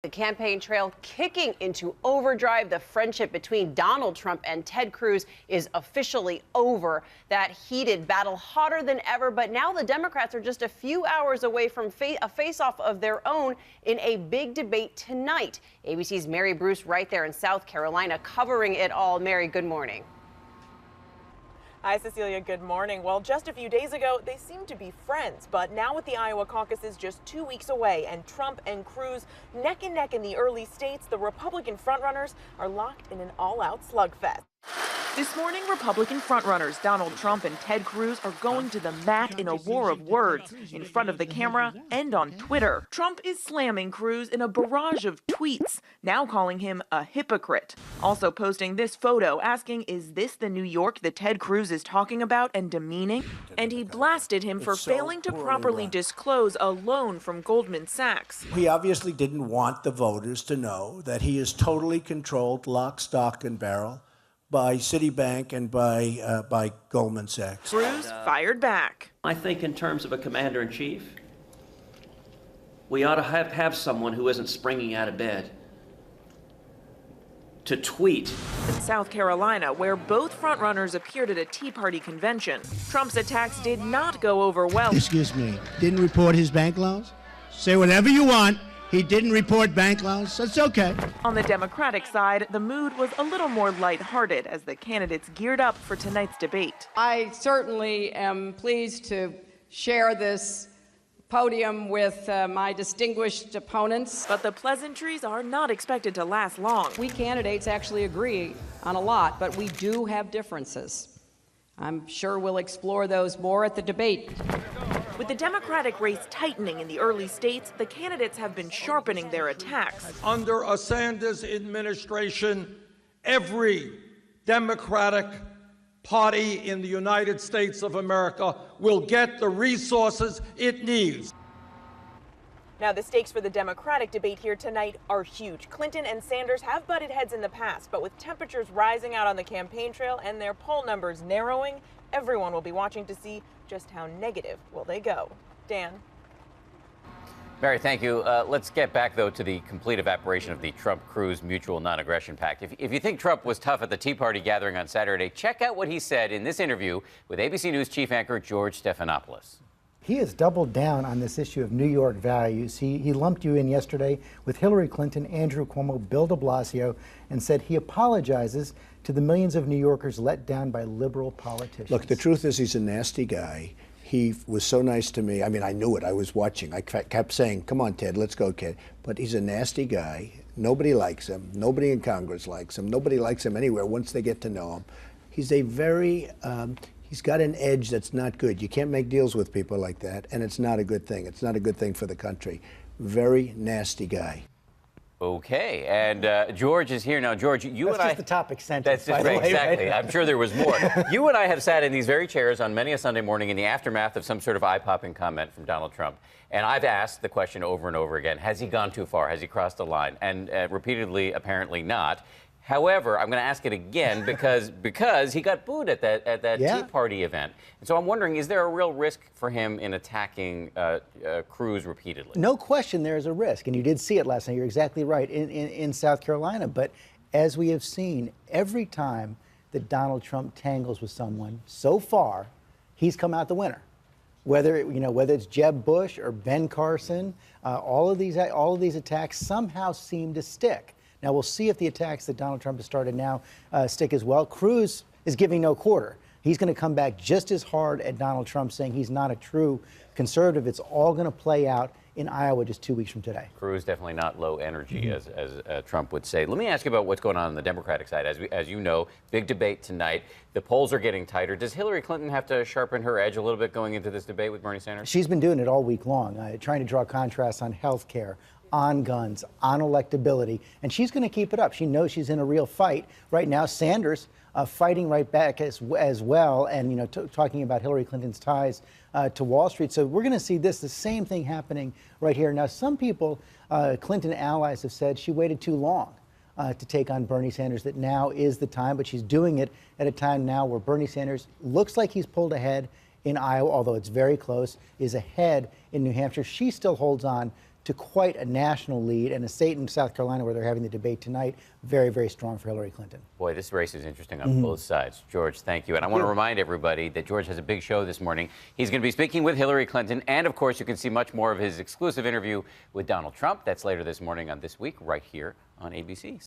The campaign trail kicking into overdrive. The friendship between Donald Trump and Ted Cruz is officially over. That heated battle hotter than ever, but now the Democrats are just a few hours away from a face-off of their own in a big debate tonight. ABC's Mary Bruce right there in South Carolina covering it all. Mary, good morning. Hi, Cecilia. Good morning. Well, just a few days ago, they seemed to be friends, but now with the Iowa caucuses just 2 weeks away and Trump and Cruz neck and neck in the early states, the Republican frontrunners are locked in an all-out slugfest. This morning, Republican frontrunners Donald Trump and Ted Cruz are going to the mat in a war of words in front of the camera and on Twitter. Trump is slamming Cruz in a barrage of tweets, now calling him a hypocrite. Also posting this photo asking, is this the New York that Ted Cruz is talking about and demeaning? And he blasted him for failing to properly disclose a loan from Goldman Sachs. He obviously didn't want the voters to know that he is totally controlled, lock, stock, and barrel, by Citibank and by Goldman Sachs. Cruz fired back. I think in terms of a commander-in-chief, we ought to have someone who isn't springing out of bed to tweet. In South Carolina, where both frontrunners appeared at a Tea Party convention, Trump's attacks did not go over well. Excuse me, didn't report his bank loans? Say whatever you want. He didn't report bank loans. That's okay. On the Democratic side, the mood was a little more lighthearted as the candidates geared up for tonight's debate. I certainly am pleased to share this podium with my distinguished opponents. But the pleasantries are not expected to last long. We candidates actually agree on a lot, but we do have differences. I'm sure we'll explore those more at the debate. With the Democratic race tightening in the early states, the candidates have been sharpening their attacks. Under a Sanders administration, every Democratic party in the United States of America will get the resources it needs. Now, the stakes for the Democratic debate here tonight are huge. Clinton and Sanders have butted heads in the past, but with temperatures rising out on the campaign trail and their poll numbers narrowing, everyone will be watching to see just how negative will they go. Dan. Mary, thank you. Let's get back, though, to the complete evaporation of the Trump-Cruz Mutual Non-Aggression Pact. If you think Trump was tough at the Tea Party gathering on Saturday, check out what he said in this interview with ABC News chief anchor George Stephanopoulos. He has doubled down on this issue of New York values. He lumped you in yesterday with Hillary Clinton, Andrew Cuomo, Bill de Blasio, and said he apologizes to the millions of New Yorkers let down by liberal politicians. Look, the truth is he's a nasty guy. He was so nice to me. I mean, I knew it. I was watching. I kept saying, come on, Ted, let's go, kid. But he's a nasty guy. Nobody likes him. Nobody in Congress likes him. Nobody likes him anywhere once they get to know him. He's a very... he's got an edge that's not good. You can't make deals with people like that, and it's not a good thing. It's not a good thing for the country. Very nasty guy. Okay, and George is here now. George, you that's and I... That's just the topic sentence, That's just right, exactly. Right? I'm sure there was more. You and I have sat in these very chairs on many a Sunday morning in the aftermath of some sort of eye-popping comment from Donald Trump. And I've asked the question over and over again, has he gone too far? Has he crossed the line? And repeatedly, apparently not. However, I'm going to ask it again because he got booed at that Tea Party event. And so I'm wondering, is there a real risk for him in attacking Cruz repeatedly? No question there is a risk, and you did see it last night. You're exactly right, in South Carolina. But as we have seen, every time that Donald Trump tangles with someone, so far, he's come out the winner. Whether it's Jeb Bush or Ben Carson, all of these attacks somehow seem to stick. Now, we'll see if the attacks that Donald Trump has started now stick as well. Cruz is giving no quarter. He's going to come back just as hard at Donald Trump, saying he's not a true conservative. It's all going to play out in Iowa just 2 weeks from today. Cruz definitely not low energy, as Trump would say. Let me ask you about what's going on the Democratic side. As you know, big debate tonight. The polls are getting tighter. Does Hillary Clinton have to sharpen her edge a little bit going into this debate with Bernie Sanders? She's been doing it all week long, trying to draw contrasts on health care, on guns, on electability, and she's going to keep it up. She knows she's in a real fight right now. Sanders fighting right back as well, and talking about Hillary Clinton's ties to Wall Street. So we're going to see the same thing happening right here. Now, some people, Clinton allies, have said she waited too long to take on Bernie Sanders, that now is the time, but she's doing it at a time now where Bernie Sanders looks like he's pulled ahead in Iowa, although it's very close, is ahead in New Hampshire. She still holds on to quite a national lead, and a state in South Carolina where they're having the debate tonight, very, very strong for Hillary Clinton. Boy, this race is interesting on both sides. George, thank you. And I want to remind everybody that George has a big show this morning. He's going to be speaking with Hillary Clinton, and of course, you can see much more of his exclusive interview with Donald Trump. That's later this morning on This Week, right here on ABC.